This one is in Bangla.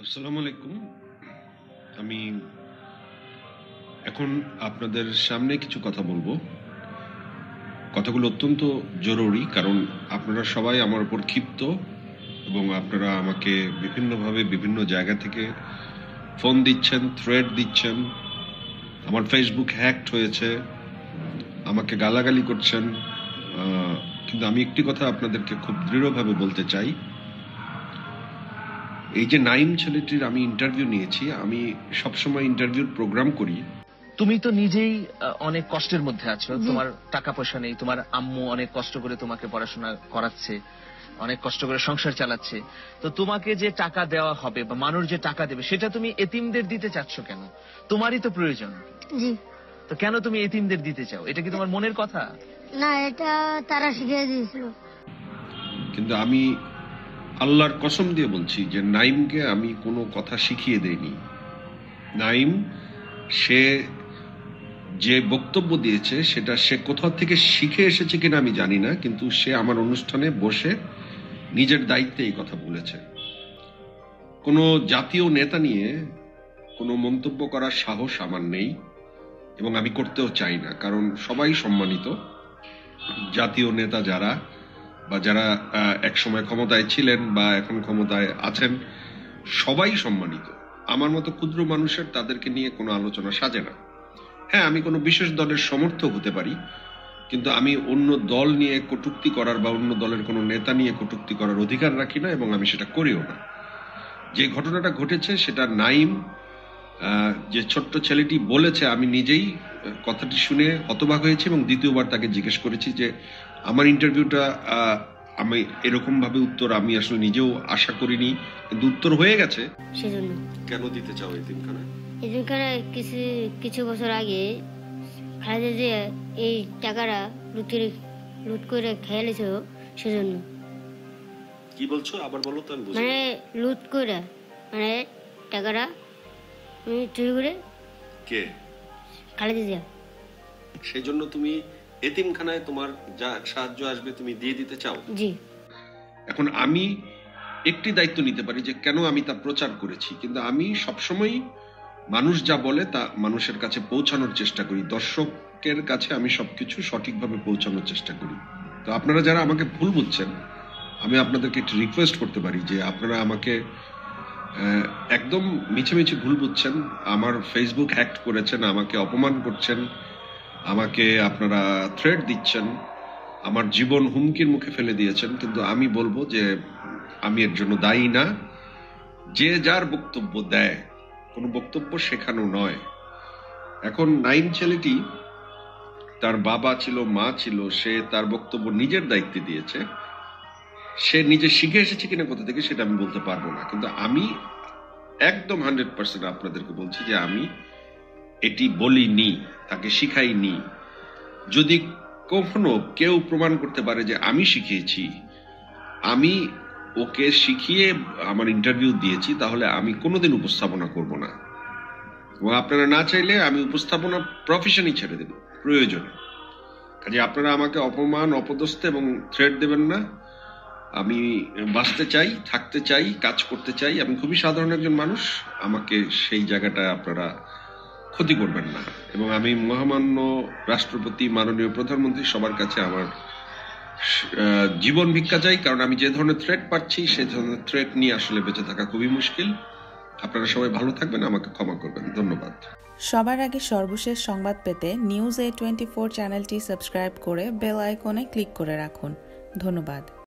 আসসালামু আলাইকুম। আমি এখন আপনাদের সামনে কিছু কথা বলবো। কথাগুলো অত্যন্ত জরুরি, কারণ আপনারা সবাই আমার উপর ক্ষিপ্ত এবং আপনারা আমাকে বিভিন্নভাবে বিভিন্ন জায়গা থেকে ফোন দিচ্ছেন, থ্রেড দিচ্ছেন। আমার ফেসবুক হ্যাকড হয়েছে, আমাকে গালাগালি করছেন। কিন্তু আমি একটি কথা আপনাদেরকে খুব দৃঢ়ভাবে বলতে চাই। এই যে নাইম ছেলেটির আমি ইন্টারভিউ নিয়েছি, আমি সবসময় ইন্টারভিউর প্রোগ্রাম করি। তুমি তো নিজেই অনেক কষ্টের মধ্যে আছো, তোমার টাকা পয়সা নেই, তোমার আম্মু অনেক কষ্ট করে তোমাকে পড়াশোনা করাচ্ছে, অনেক কষ্ট করে সংসার চালাচ্ছে। তো তোমাকে যে টাকা দেওয়া হবে বা মানুষ যে টাকা দেবে সেটা তুমি এতিমদের দিতে চাচ্ছ কেন? তোমারই তো প্রয়োজন। জি। তো কেন তুমি এতিমদের দিতে চাও? এটা কি তোমার মনের কথা? না, এটা তারা শিখিয়ে দিয়েছিল। কিন্তু আমি আল্লাহর কসম দিয়ে বলছি যে নাইমকে আমি কোনো কথা শিখিয়ে দেইনি। নাইম সে যে বক্তব্য দিয়েছে সেটা সে কোথা থেকে শিখে এসেছে কিনা আমি জানি না, কিন্তু সে আমার অনুষ্ঠানে বসে নিজের দায়িত্বে এই কথা বলেছে। কোনো জাতীয় নেতা নিয়ে কোনো মন্তব্য করার সাহস আমার নেই এবং আমি করতেও চাই না, কারণ সবাই সম্মানিত। জাতীয় নেতা যারা বা যারা একসময় ক্ষমতায় ছিলেন বা এখন ক্ষমতায় আছেন, সবাই সম্মানিত। আমার মতো ক্ষুদ্র মানুষের তাদেরকে নিয়ে কোনো আলোচনা সাজে না। হ্যাঁ, আমি কোনো বিশেষ দলের সমর্থক হতে পারি, কিন্তু আমি অন্য দল নিয়ে কটূক্তি করার বা অন্য দলের কোনো নেতা নিয়ে কটূক্তি করার অধিকার রাখি না এবং আমি সেটা করিও না। যে ঘটনাটা ঘটেছে সেটা নাইম, যে ছোট্ট ছেলেটি বলেছে, আমি নিজেই কথাটি শুনে হতবাক হয়েছি এবং দ্বিতীয়বার তাকে জিজ্ঞেস করেছি যে আমার ইন্টারভিউটা আমি এরকম ভাবে উত্তর আমি আসলে নিজেও আশা করিনি, কিন্তু উত্তর হয়ে গেছে। সেজন্য কেন দিতে চাও এতিমখানা? এদিনকার কিছু বছর আগে খালেদা জিয়া এই টাকাটা লুট করে খেয়ে নিয়েছিল, সেজন্য। কি বলছো, আবার বলো তো। আমি বুঝি মানে লুট করে, মানে টাকাটা চুরি করে। কে? খালেদা জিয়া। সেই জন্য তুমি এতিমখানায় তোমার যা সাহায্য আসবে তুমি দিয়ে দিতে চাও? জি। এখন আমি একটি দায়িত্ব নিতে পারি যে কেন আমি তা প্রচার করেছি, কিন্তু আমি সবসময় মানুষ যা বলে তা মানুষের কাছে পৌঁছানোর চেষ্টা করি। দর্শকের কাছে আমি সবকিছু সঠিকভাবে পৌঁছানোর চেষ্টা করি। তো আপনারা যারা আমাকে ভুল বুঝছেন, আমি আপনাদেরকে একটু রিকোয়েস্ট করতে পারি যে আপনারা আমাকে একদম মিছে ভুল বুঝছেন। আমার ফেসবুক হ্যাক করেছেন, আমাকে অপমান করছেন, আমাকে আপনারা থ্রেট দিচ্ছেন, আমার জীবন হুমকির মুখে ফেলে দিয়েছেন, কিন্তু আমি বলবো যে আমি এর জন্য দায়ী না। যে যার বক্তব্য দেয়, কোনো বক্তব্য শেখানো নয়। এখন নাইম ছেলেটি, তার বাবা ছিল, মা ছিল, সে তার বক্তব্য নিজের দায়িত্বে দিয়েছে। সে নিজে শিখে এসেছে কিনা কোথা থেকে সেটা আমি বলতে পারবো না, কিন্তু আমি একদম 100% আপনাদেরকে বলছি যে আমি এটি বলিনি, তাকে শিখাইনি। যদি কখনো কেউ প্রমাণ করতে পারে যে আমি শিখিয়েছি, আমি ওকে শিখিয়ে আমার ইন্টারভিউ দিয়েছি, তাহলে আমি কোনোদিন উপস্থাপনা করব না এবং আপনারা না চাইলে আমি উপস্থাপনা প্রফেশনই ছেড়ে দেব প্রয়োজনে। কাজে আপনারা আমাকে অপমান, অপদস্থ এবং থ্রেট দেবেন না। আমি বাঁচতে চাই, থাকতে চাই, কাজ করতে চাই। আমি খুবই সাধারণ একজন মানুষ, আমাকে সেই জায়গাটা আপনারা ক্ষতি করবেন না। এবং আমি মহামান্য রাষ্ট্রপতি, মাননীয় প্রধানমন্ত্রী, সবার কাছে আমার জীবন ভিক্ষা চাই, কারণ আমি যে ধরনের থ্রেট পাচ্ছি সেই ধরনের থ্রেট নিয়ে আসলে বেঁচে থাকা খুবই মুশকিল। আপনারা সবাই ভালো থাকবেন, আমাকে ক্ষমা করবেন। ধন্যবাদ। সবার আগে সর্বশেষ সংবাদ পেতে নিউজ A24 চ্যানেলটি সাবস্ক্রাইব করে বেল আইকনে ক্লিক করে রাখুন। ধন্যবাদ।